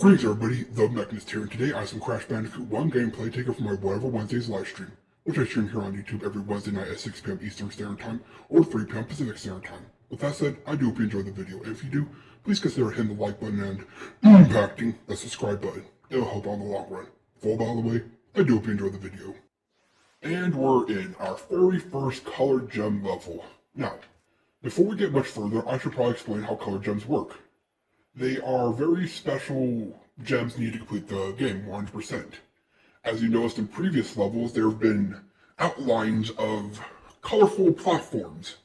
Greetings everybody, TheMechanist here, and today I have some Crash Bandicoot 1 gameplay taken from my Whatever Wednesdays livestream, which I stream here on YouTube every Wednesday night at 6 p.m. Eastern Standard Time or 3 p.m. Pacific Standard Time. With that said, I do hope you enjoy the video, and if you do, please consider hitting the like button and impacting the subscribe button. It'll help out in the long run. With all by the way, I do hope you enjoy the video. And we're in our very first colored gem level. Now, before we get much further, I should probably explain how colored gems work. They are very special gems needed to complete the game 100%. As you noticed in previous levels, there have been outlines of colorful platforms.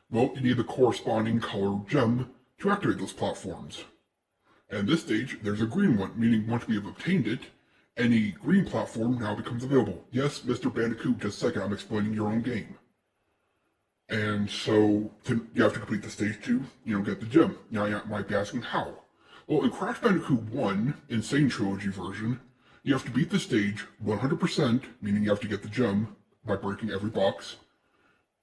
Well, you need the corresponding color gem to activate those platforms. And this stage, there's a green one, meaning once we have obtained it, any green platform now becomes available. Yes, Mr. Bandicoot, just a second, I'm explaining your own game. And so, you have to complete the stage 2, get the gem. Now you might be asking how. Well, in Crash Bandicoot 1, in Sane Trilogy version, you have to beat the stage 100%, meaning you have to get the gem by breaking every box,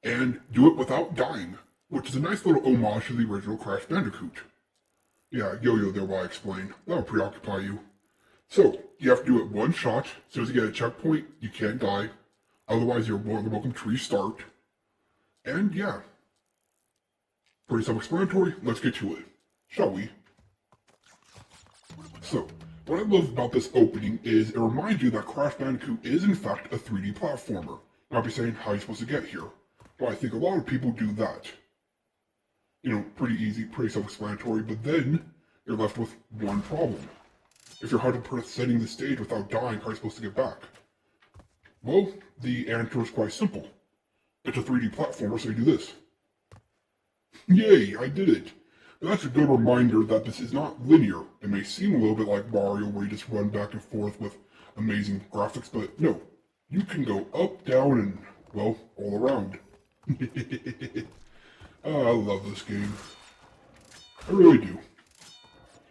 and do it without dying, which is a nice little homage to the original Crash Bandicoot. Yeah, yo-yo there while I explain. That'll preoccupy you. So, you have to do it one shot. As soon as you get a checkpoint, you can't die. Otherwise, you're more than welcome to restart. And yeah, pretty self-explanatory. Let's get to it, shall we? So, what I love about this opening is it reminds you that Crash Bandicoot is in fact a 3D platformer. You might be saying, how are you supposed to get here? Well, I think a lot of people do that. Pretty easy, pretty self-explanatory, but then you're left with one problem. If you're 100% setting the stage without dying, how are you supposed to get back? Well, the answer is quite simple. It's a 3D platformer, so you do this. Yay, I did it! But that's a good reminder that this is not linear. It may seem a little bit like Mario, where you just run back and forth with amazing graphics, but no. You can go up, down, and, well, all around. Oh, I love this game. I really do.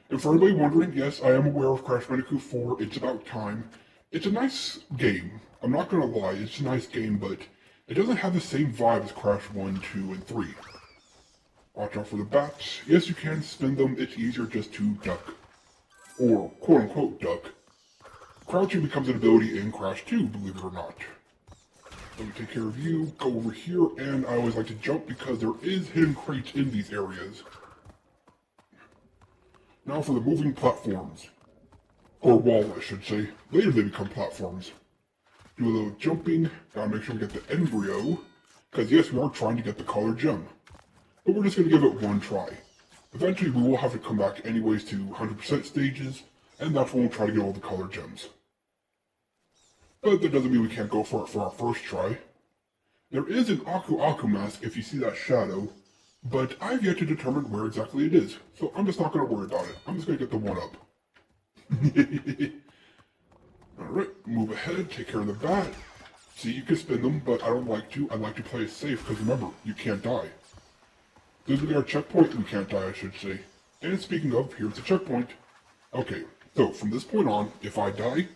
And for anybody wondering, yes, I am aware of Crash Bandicoot 4. It's about time. It's a nice game. I'm not gonna lie, it's a nice game, but it doesn't have the same vibe as Crash 1, 2, and 3. Watch out for the bats. Yes, you can spin them. It's easier just to duck. Or, quote-unquote, duck. Crouching becomes an ability in Crash 2, believe it or not. Let me take care of you, go over here, and I always like to jump because there is hidden crates in these areas. Now for the moving platforms. Or wall, I should say. Later they become platforms. Do a little jumping, gotta make sure we get the embryo, because yes, we are trying to get the color gem. But we're just gonna give it one try. Eventually we will have to come back anyways to 100% stages, and that's when we'll try to get all the color gems. But that doesn't mean we can't go for it for our first try. There is an Aku Aku mask if you see that shadow, but I've yet to determine where exactly it is, so I'm just not gonna worry about it. I'm just gonna get the one up. Alright, move ahead, take care of the bat. See, you can spin them, but I don't like to. I like to play it safe, because remember, you can't die. This is our checkpoint, we can't die, I should say. And speaking of, here's the checkpoint. Okay, so from this point on, if I die,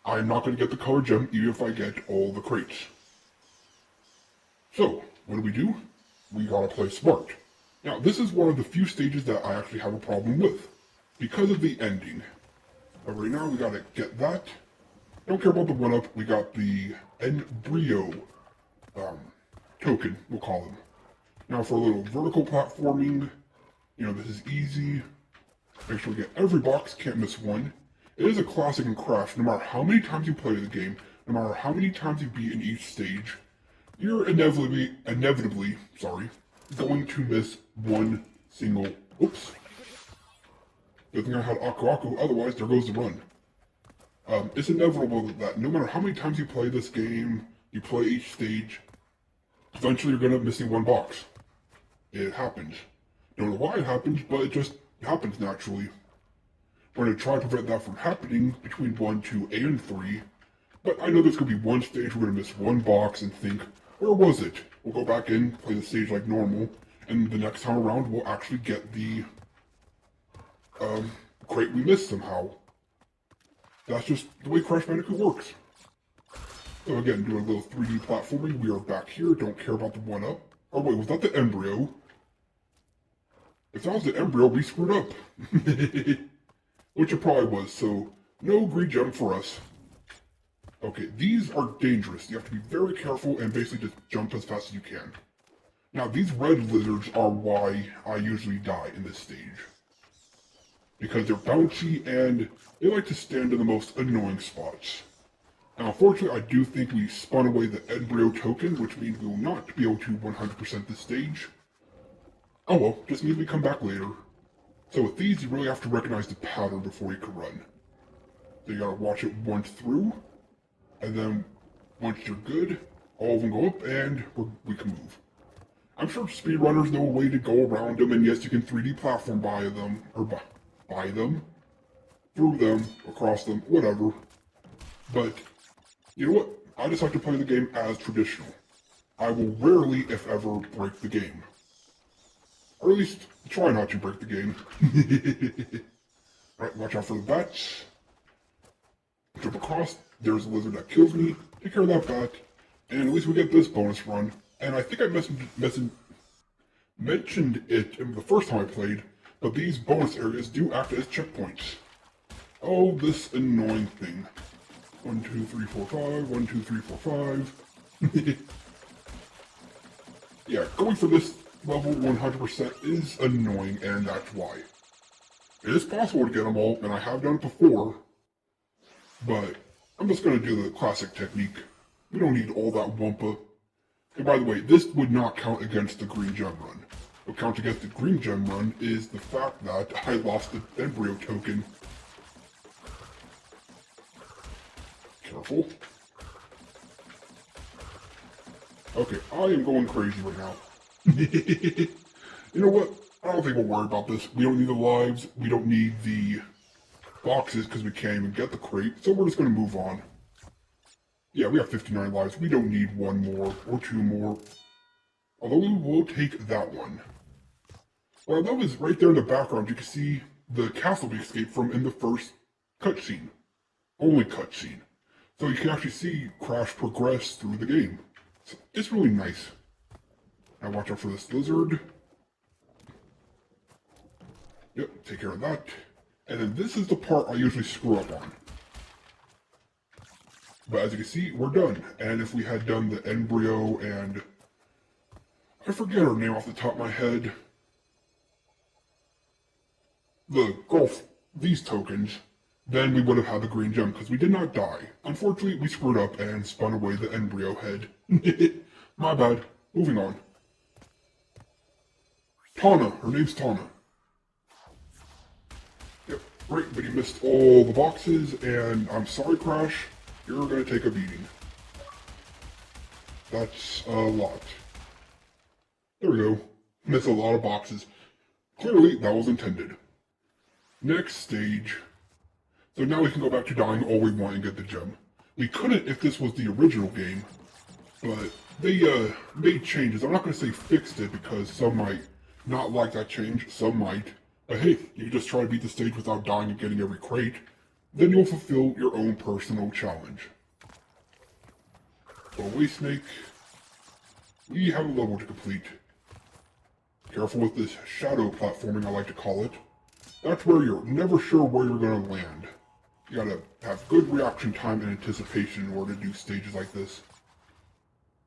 I am not going to get the color gem, even if I get all the crates. So, what do? We gotta play smart. Now, this is one of the few stages that I actually have a problem with, because of the ending. But right now, we gotta get that. Don't care about the one-up, we got the embryo token, we'll call them. Now for a little vertical platforming, this is easy. Make sure we get every box, can't miss one. It is a classic in Crash. No matter how many times you play the game, no matter how many times you beat in each stage, you're inevitably, going to miss one single, oops. Good thing I had Aku Aku, otherwise there goes the run. It's inevitable that no matter how many times you play this game, you play each stage, eventually you're gonna end up missing one box. It happens. Don't know why it happens, but it just happens naturally. We're gonna try to prevent that from happening between 1, 2, and 3, but I know there's gonna be one stage we're gonna miss one box and think, where was it? We'll go back in, play the stage like normal, and the next time around we'll actually get the crate we missed somehow. That's just the way Crash Bandicoot works. So again, doing a little 3D platforming, we are back here, don't care about the one-up. Oh wait, was that the embryo? If that was the embryo, we screwed up. which it probably was, so no green gem for us. Okay, these are dangerous. You have to be very careful and basically just jump as fast as you can. Now, these red lizards are why I usually die in this stage. Because they're bouncy and they like to stand in the most annoying spots. Now, unfortunately, I do think we spun away the embryo token, which means we will not be able to 100% this stage. Oh well, just means we come back later. So with these, you really have to recognize the pattern before you can run. So you gotta watch it once through, and then once you're good, all of them go up and we can move. I'm sure speedrunners know a way to go around them, and yes, you can 3D platform by them, or by them, through them, across them, whatever. But, you know what? I just like to play the game as traditional. I will rarely, if ever, break the game. Or at least, try not to break the game. Right, watch out for the bats. Jump across, there's a lizard that kills me, take care of that bat, and at least we get this bonus run. And I think I mentioned it in the first time I played, but these bonus areas do act as checkpoints. Oh, this annoying thing. 1, 2, 3, 4, 5, 1, 2, 3, 4, 5. Yeah, going for this level 100% is annoying, and that's why. It is possible to get them all, and I have done it before, but I'm just going to do the classic technique. We don't need all that wumpa. And by the way, this would not count against the green gem run. What counts against the green gem run is the fact that I lost the embryo token. Careful. Okay, I am going crazy right now. You know what? I don't think we'll worry about this. We don't need the lives. We don't need the boxes because we can't even get the crate. So we're just going to move on. Yeah, we have 59 lives. We don't need one more or two more. Although we will take that one. What I love is right there in the background, you can see the castle we escaped from in the first cutscene. Only cutscene. So you can actually see Crash progress through the game. So it's really nice. Now watch out for this lizard. Yep, take care of that. And then this is the part I usually screw up on. But as you can see, we're done. And if we had done the embryo and... I forget her name off the top of my head. The golf, these tokens, then we would have had the green gem because we did not die. Unfortunately, we screwed up and spun away the embryo head. My bad. Moving on. Tana. Her name's Tana. Yep, great, but you missed all the boxes, and I'm sorry, Crash. You're gonna take a beating. That's a lot. There we go. Missed a lot of boxes. Clearly, that was intended. Next stage. So now we can go back to dying all we want and get the gem. We couldn't if this was the original game, but they made changes. I'm not going to say fixed it because some might not like that change, some might. But hey, you just try to beat the stage without dying and getting every crate, then you'll fulfill your own personal challenge. So Waste Snake, we have a level to complete. Careful with this shadow platforming, I like to call it. That's where you're never sure where you're going to land. You gotta have good reaction time and anticipation in order to do stages like this.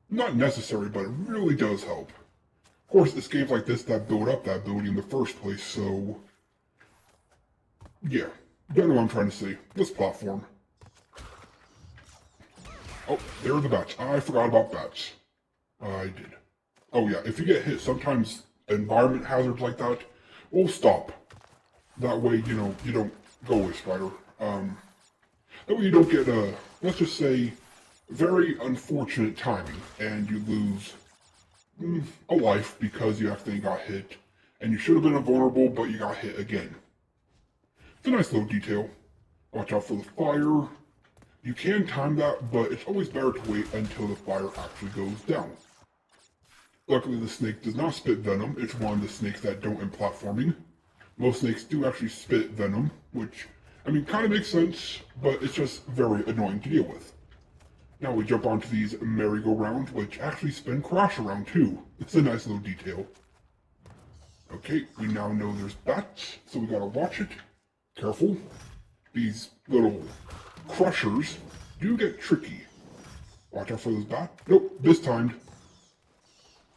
Not necessary, but it really does help. Of course, it's games like this that build up that ability in the first place, so... yeah, you know what I'm trying to say. This platform. Oh, there are the bats. I forgot about bats. I did. Oh yeah, if you get hit, sometimes environment hazards like that will stop. That way, you know, you don't go away, spider. That way you don't get, let's just say, very unfortunate timing, and you lose a life because you accidentally got hit, and you should have been invulnerable, but you got hit again. It's a nice little detail. Watch out for the fire. You can time that, but it's always better to wait until the fire actually goes down. Luckily, the snake does not spit venom. It's one of the snakes that don't in platforming. Most snakes do actually spit venom, which, I mean, kind of makes sense, but it's just very annoying to deal with. Now we jump onto these merry-go-rounds, which actually spin Crash around too. It's a nice little detail. Okay, we now know there's bats, so we gotta watch it. Careful. These little crushers do get tricky. Watch out for those bats. Nope, this time.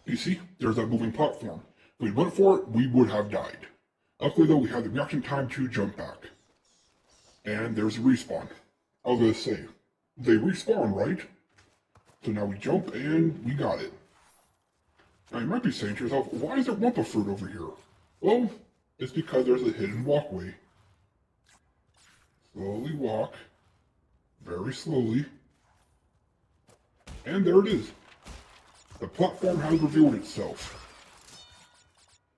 You see, there's that moving platform. If we went for it, we would have died. Luckily though, we had the reaction time to jump back. And there's a respawn. I was gonna say, they respawn, right? So now we jump and we got it. Now you might be saying to yourself, why is there Wumpa fruit over here? Well, it's because there's a hidden walkway. Slowly walk, very slowly, and there it is. The platform has revealed itself.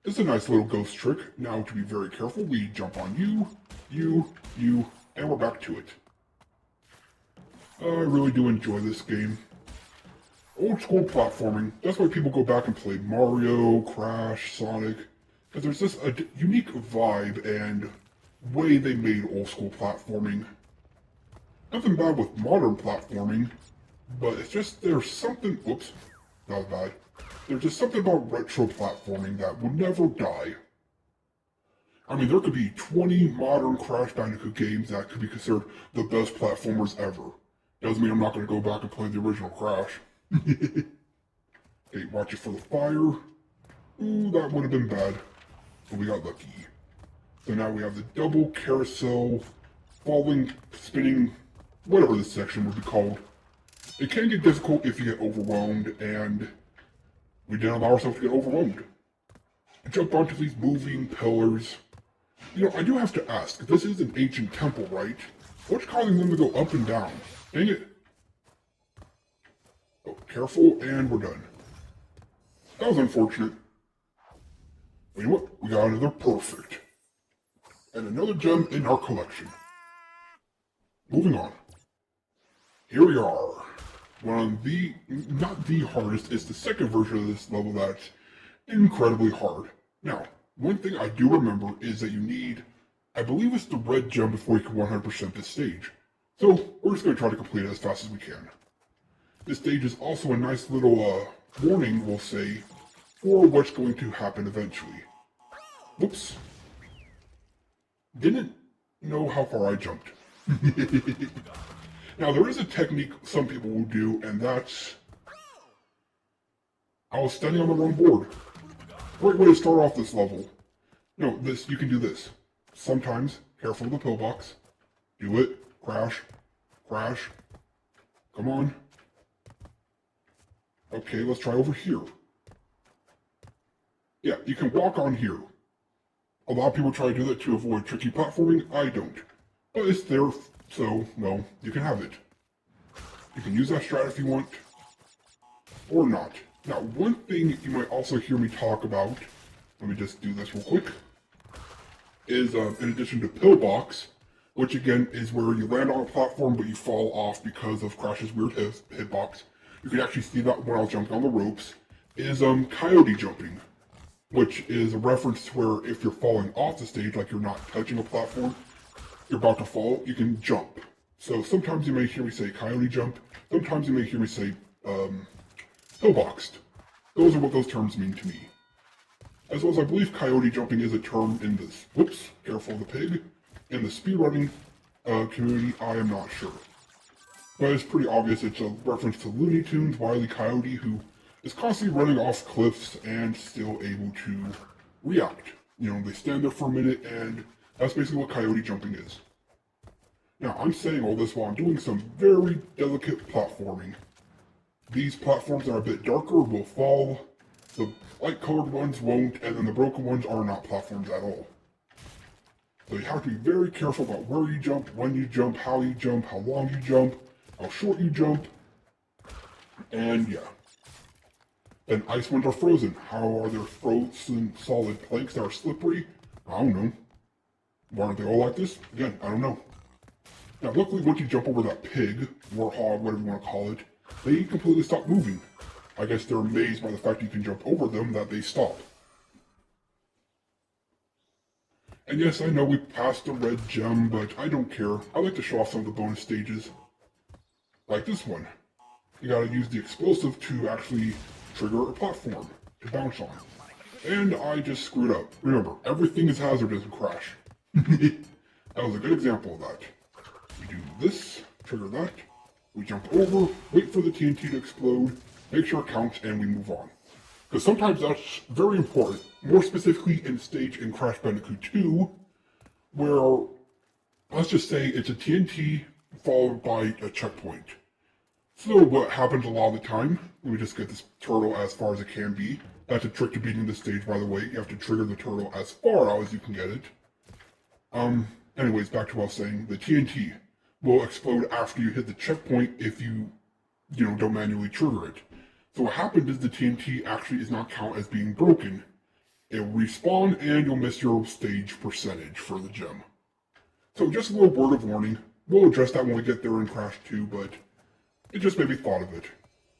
It's a nice little ghost trick. Now to be very careful, we jump on you, and we're back to it. I really do enjoy this game. Old school platforming, that's why people go back and play Mario, Crash, Sonic, because there's just a unique vibe and way they made old school platforming. Nothing bad with modern platforming, but it's just there's something, whoops, that was bad. There's just something about retro platforming that will never die. I mean, there could be 20 modern Crash Bandicoot games that could be considered the best platformers ever. Doesn't mean I'm not going to go back and play the original Crash. Okay, watch it for the fire. Ooh, that would have been bad, but we got lucky. So now we have the double carousel, falling, spinning, whatever this section would be called. It can get difficult if you get overwhelmed, and we didn't allow ourselves to get overwhelmed. Jump onto these moving pillars. You know, I do have to ask, this is an ancient temple, right? What's causing them to go up and down? Dang it. Oh, careful, and we're done. That was unfortunate. But you know what? We got another perfect. And another gem in our collection. Moving on. Here we are. One of the, not the hardest, it's the second version of this level that's incredibly hard. Now, one thing I do remember is that you need, I believe it's the red gem before you can 100% this stage. So, we're just going to try to complete it as fast as we can. This stage is also a nice little warning, we'll say, for what's going to happen eventually. Whoops. Didn't know how far I jumped. Now, there is a technique some people will do, and that's... I was standing on the wrong board. Great way to start off this level. No, you can do this. Sometimes, careful of the pillbox. Do it. Crash. Crash. Come on. Okay, let's try over here. Yeah, you can walk on here. A lot of people try to do that to avoid tricky platforming. I don't. But it's there, so, well, you can have it. You can use that strat if you want, or not. Now, one thing you might also hear me talk about, let me just do this real quick, is in addition to pillbox, which again is where you land on a platform but you fall off because of Crash's weird hitbox. You can actually see that when I was jumping on the ropes, is coyote jumping, which is a reference to where if you're falling off the stage, like you're not touching a platform, you're about to fall, you can jump. So sometimes you may hear me say coyote jump, sometimes you may hear me say pillboxed. Those are what those terms mean to me. As well as I believe coyote jumping is a term in this, whoops, careful of the pig, in the speedrunning community, I am not sure. But it's pretty obvious it's a reference to Looney Tunes, Wile E. Coyote, who is constantly running off cliffs and still able to react. You know, they stand there for a minute, and that's basically what coyote jumping is. Now, I'm saying all this while I'm doing some very delicate platforming. These platforms that are a bit darker will fall, the light-colored ones won't, and then the broken ones are not platforms at all. So you have to be very careful about where you jump, when you jump, how long you jump, how short you jump, and yeah. And ice ones are frozen. How are there frozen solid planks that are slippery? I don't know. Why aren't they all like this? Again, I don't know. Now luckily once you jump over that pig, warthog, whatever you want to call it, they completely stop moving. I guess they're amazed by the fact you can jump over them that they stop. And yes, I know we passed the red gem, but I don't care. I like to show off some of the bonus stages. Like this one. You gotta use the explosive to actually trigger a platform to bounce on. And I just screwed up. Remember, everything is hazardous in Crash. That was a good example of that. We do this, trigger that, we jump over, wait for the TNT to explode, make sure it counts, and we move on. Because sometimes that's very important, more specifically in stage in Crash Bandicoot 2, where, let's just say it's a TNT followed by a checkpoint. So what happens a lot of the time, let me just get this turtle as far as it can be. That's a trick to beating the stage, by the way. You have to trigger the turtle as far out as you can get it. Anyways, back to what I was saying. The TNT will explode after you hit the checkpoint if you don't manually trigger it. So what happened is the TNT actually is not counted as being broken. It will respawn and you'll miss your stage percentage for the gem. So just a little word of warning. We'll address that when we get there in Crash 2, but it just made me thought of it.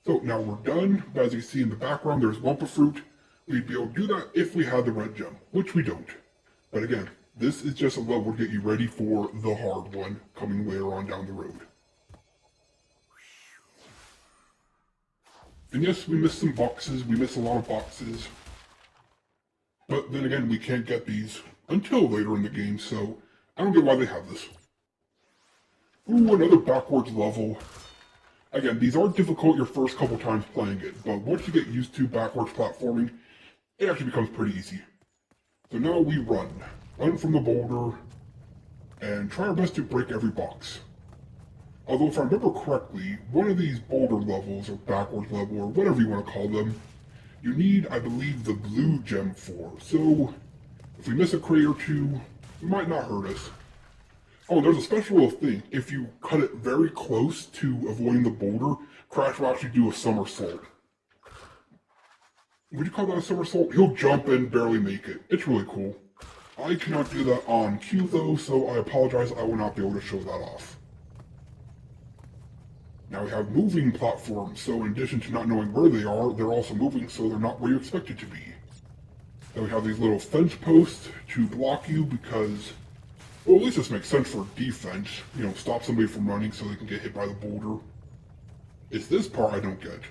So now we're done. As you see in the background, there's lump of fruit. We'd be able to do that if we had the red gem, which we don't. But again, this is just a level to get you ready for the hard one coming later on down the road. And yes, we missed some boxes. We missed a lot of boxes. But then again, we can't get these until later in the game, so I don't get why they have this. Ooh, another backwards level. Again, these are difficult your first couple times playing it, but once you get used to backwards platforming, it actually becomes pretty easy. So now we run from the boulder, and try our best to break every box. Although if I remember correctly, one of these boulder levels, or backwards level, or whatever you want to call them, you need, I believe, the blue gem for. So if we miss a crate or two, it might not hurt us. Oh, there's a special little thing. If you cut it very close to avoiding the boulder, Crash will actually do a somersault. Would you call that a somersault? He'll jump and barely make it. It's really cool. I cannot do that on cue though, so I apologize, I will not be able to show that off. Now we have moving platforms, so in addition to not knowing where they are, they're also moving so they're not where you expect it to be. Then we have these little fence posts to block you because, well, at least this makes sense for defense. Stop somebody from running so they can get hit by the boulder. It's this part I don't get.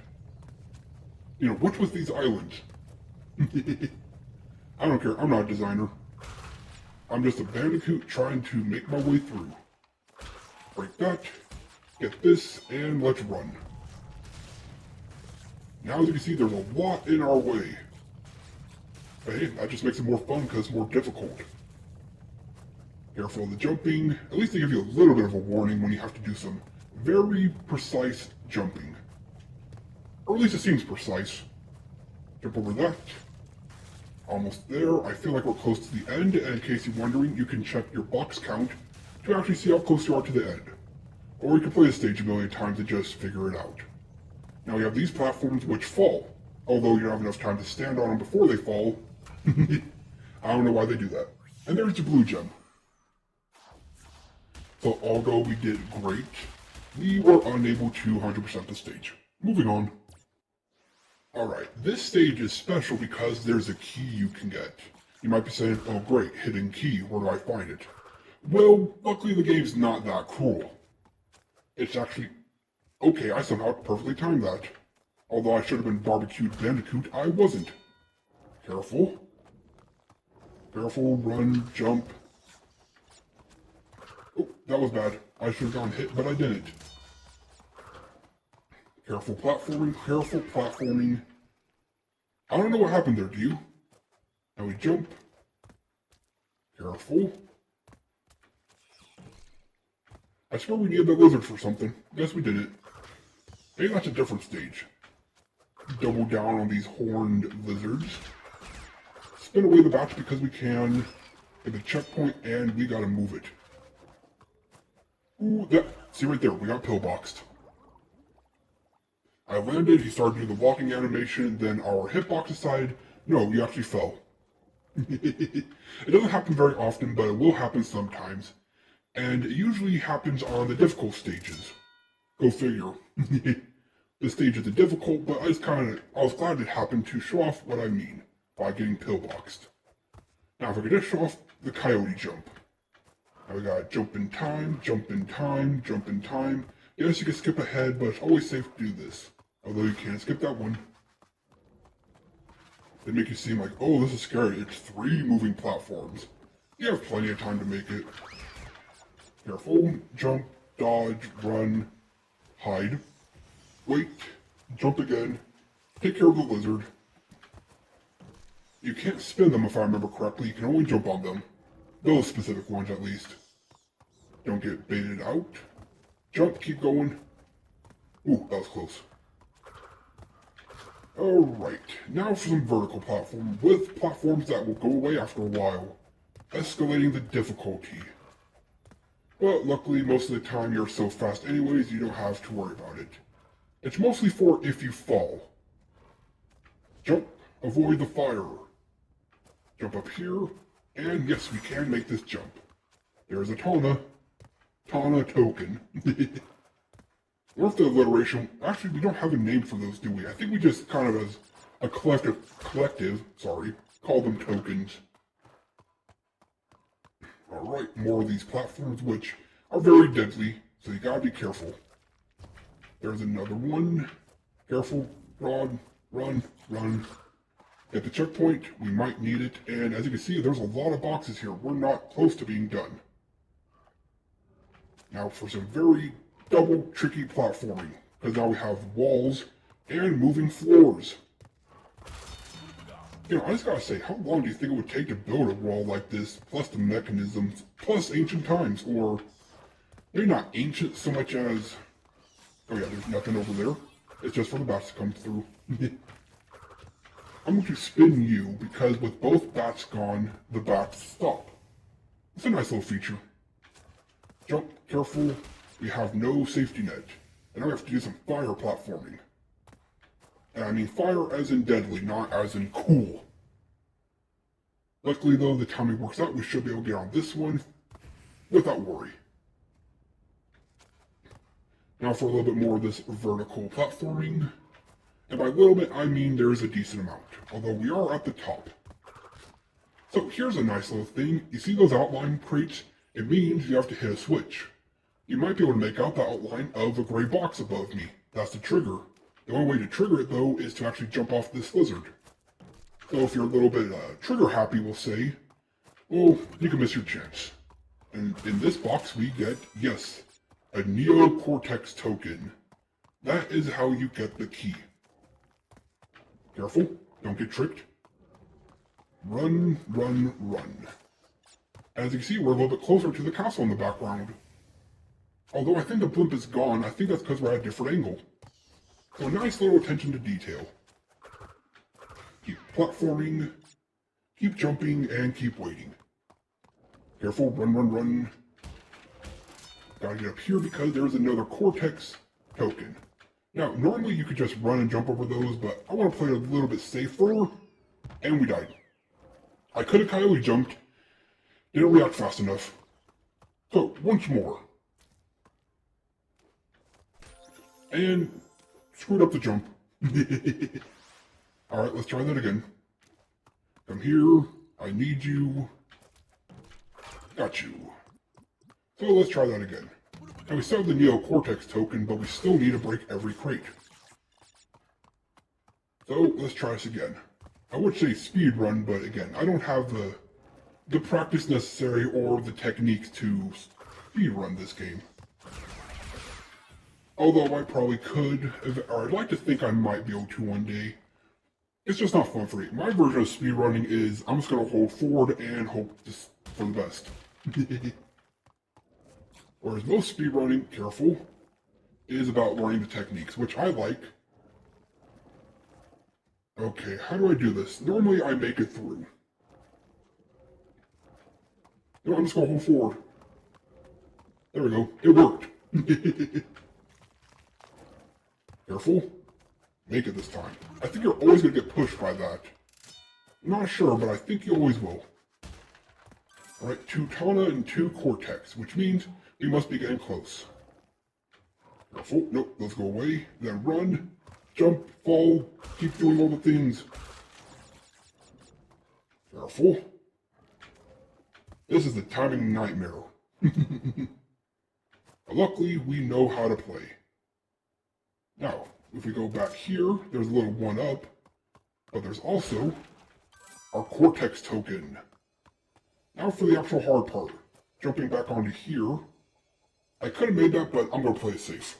What's with these islands? I don't care, I'm not a designer. I'm just a bandicoot trying to make my way through. Break that, get this, and let's run. Now as you can see, there's a lot in our way. But hey, that just makes it more fun because it's more difficult. Careful of the jumping. At least they give you a little bit of a warning when you have to do some very precise jumping. Or at least it seems precise. Jump over that. Almost there. I feel like we're close to the end, and in case you're wondering, you can check your box count to actually see how close you are to the end. Or you can play the stage a million times and just figure it out. Now we have these platforms which fall, although you don't have enough time to stand on them before they fall. I don't know why they do that. And there's the blue gem. So although we did great, we were unable to 100% the stage. Moving on. Alright, this stage is special because there's a key you can get. You might be saying, oh great, hidden key, where do I find it? Well, luckily the game's not that cruel. It's actually... Okay, I somehow perfectly timed that. Although I should have been barbecued Bandicoot, I wasn't. Careful. Careful, run, jump. Oh, that was bad. I should have gone hit, but I didn't. Careful platforming, careful platforming. I don't know what happened there, do you? Now we jump. Careful. I swear we needed the lizard for something. Guess we didn't. Maybe that's a different stage. Double down on these horned lizards. Spin away the bats because we can. Hit the checkpoint and we gotta move it. Ooh, that. See right there, we got pillboxed. I landed, he started doing the walking animation, then our hitbox decided, no, you actually fell. It doesn't happen very often, but it will happen sometimes. And it usually happens on the difficult stages. Go figure. The stages are difficult, but I was glad it happened to show off what I mean by getting pillboxed. Now if I could just show off the coyote jump. Now we got jump in time, jump in time, jump in time. Yes, you can skip ahead, but it's always safe to do this. Although you can't skip that one. They make you seem like, oh, this is scary. It's 3 moving platforms. You have plenty of time to make it. Careful, jump, dodge, run, hide, wait, jump again, take care of the lizard. You can't spin them if I remember correctly, you can only jump on them. Those specific ones at least. Don't get baited out. Jump, keep going. Ooh, that was close. Alright, now for some vertical platform, with platforms that will go away after a while, escalating the difficulty. But luckily, most of the time you're so fast anyways, you don't have to worry about it. It's mostly for if you fall. Jump, avoid the fire. Jump up here, and yes, we can make this jump. There's a Tana token. What's the alliteration? Actually, we don't have a name for those, do we? I think we just kind of as a collective, call them tokens. Alright, more of these platforms, which are very deadly, so you gotta be careful. There's another one. Careful, run. Get the checkpoint, we might need it, and as you can see, there's a lot of boxes here. We're not close to being done. Now for some very double tricky platforming, because now we have walls and moving floors. You know, I just gotta say, how long do you think it would take to build a wall like this, plus the mechanisms, plus ancient times, or maybe not ancient so much as, oh yeah, there's nothing over there. It's just for the bats to come through. I'm going to spin you, because with both bats gone, the bats stop. It's a nice little feature. Jump, careful, we have no safety net. And now we have to do some fire platforming. And I mean fire as in deadly, not as in cool. Luckily though, the timing works out, we should be able to get on this one without worry. Now for a little bit more of this vertical platforming. And by a little bit, I mean there's a decent amount, although we are at the top. So here's a nice little thing. You see those outline crates? It means you have to hit a switch. You might be able to make out the outline of a gray box above me. That's the trigger. The only way to trigger it, though, is to actually jump off this lizard. So if you're a little bit trigger happy, we'll say, well, you can miss your chance. And in this box, we get, yes, a Neocortex token. That is how you get the key. Careful, don't get tricked. Run. As you can see, we're a little bit closer to the castle in the background. Although I think the blimp is gone, I think that's because we're at a different angle. So a nice little attention to detail. Keep platforming, keep jumping, and keep waiting. Careful, run. Gotta get up here because there's another Cortex token. Now, normally you could just run and jump over those, but I want to play a little bit safer, and we died. I could have coyote jumped, didn't react fast enough. So, once more. And screwed up the jump. Alright, let's try that again. Come here, I need you. Got you. So let's try that again. And we still have the Neocortex token, but we still need to break every crate. So let's try this again. I would say speed run, but again, I don't have the practice necessary or the techniques to speed run this game. Although I probably could, or I'd like to think I might be able to one day. It's just not fun for me. My version of speedrunning is I'm just going to hold forward and hope for the best. Whereas most speedrunning, careful, is about learning the techniques, which I like. Okay, how do I do this? Normally I make it through. No, I'm just going to hold forward. There we go. It worked. Careful. Make it this time. I think you're always going to get pushed by that. I'm not sure, but I think you always will. Alright, 2 Tana and 2 Cortex, which means we must be getting close. Careful. Nope, those go away. Then run, jump, fall, keep doing all the things. Careful. This is the timing nightmare. But luckily, we know how to play. Now, if we go back here, there's a little 1-up, but there's also our Cortex token. Now for the actual hard part. Jumping back onto here, I could have made that, but I'm going to play it safe.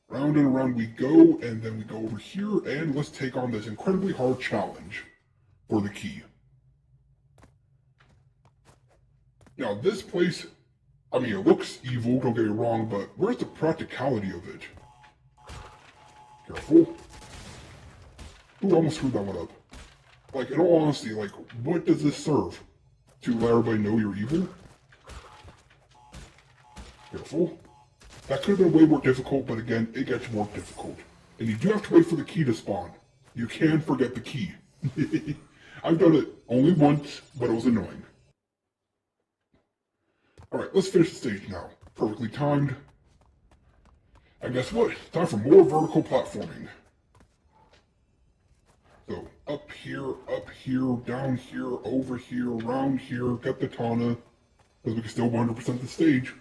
Round and around we go, and then we go over here, and let's take on this incredibly hard challenge for the key. Now, this place, I mean, it looks evil, don't get me wrong, but where's the practicality of it? Careful. Ooh, I almost screwed that one up. Like, in all honesty, like, what does this serve? To let everybody know you're evil? Careful. That could have been way more difficult, but again, it gets more difficult. And you do have to wait for the key to spawn. You can forget the key. I've done it only once, but it was annoying. Alright, let's finish the stage now. Perfectly timed. And guess what? Time for more vertical platforming. So, up here, down here, over here, around here, get the Tana, because we can still 100% the stage.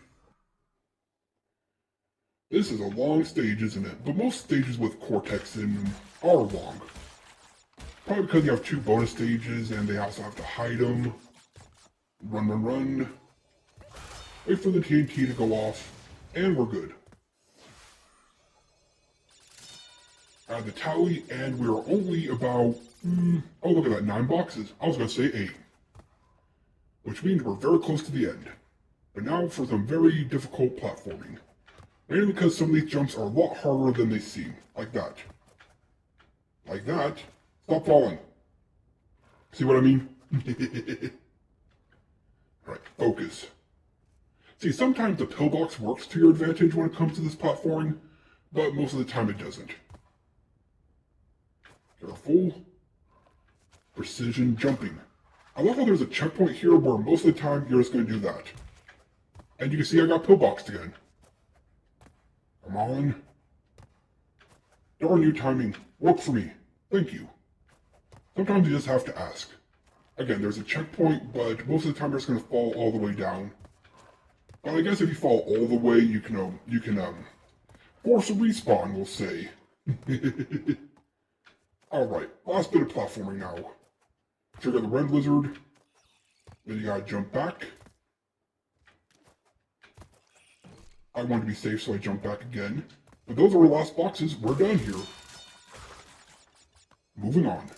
This is a long stage, isn't it? But most stages with Cortex in them are long. Probably because you have 2 bonus stages, and they also have to hide them. Run. Wait for the TNT to go off, and we're good. Add the tally, and we're only about, oh look at that, 9 boxes. I was going to say 8. Which means we're very close to the end. But now for some very difficult platforming. Mainly because some of these jumps are a lot harder than they seem. Like that. Like that. Stop falling. See what I mean? Alright, focus. See, sometimes the pillbox works to your advantage when it comes to this platforming, but most of the time it doesn't. Careful. Precision jumping. I love how there's a checkpoint here where most of the time you're just going to do that. And you can see I got pillboxed again. Come on. Darn you, timing. Work for me. Thank you. Sometimes you just have to ask. Again, there's a checkpoint, but most of the time you're just going to fall all the way down. But I guess if you fall all the way, you can force a respawn, we'll say. Alright, last bit of platforming now. Trigger the red lizard. Then you gotta jump back. I wanted to be safe, so I jumped back again. But those are our last boxes. We're done here. Moving on.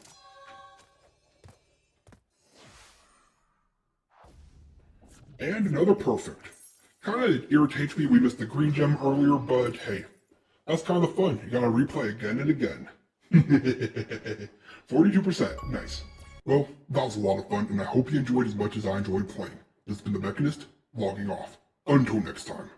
And another perfect. Kinda irritates me we missed the green gem earlier, but hey, that's kind of fun. You gotta replay again and again. 42%, nice. Well, that was a lot of fun, and I hope you enjoyed as much as I enjoyed playing. This has been The Mechanist, logging off. Until next time.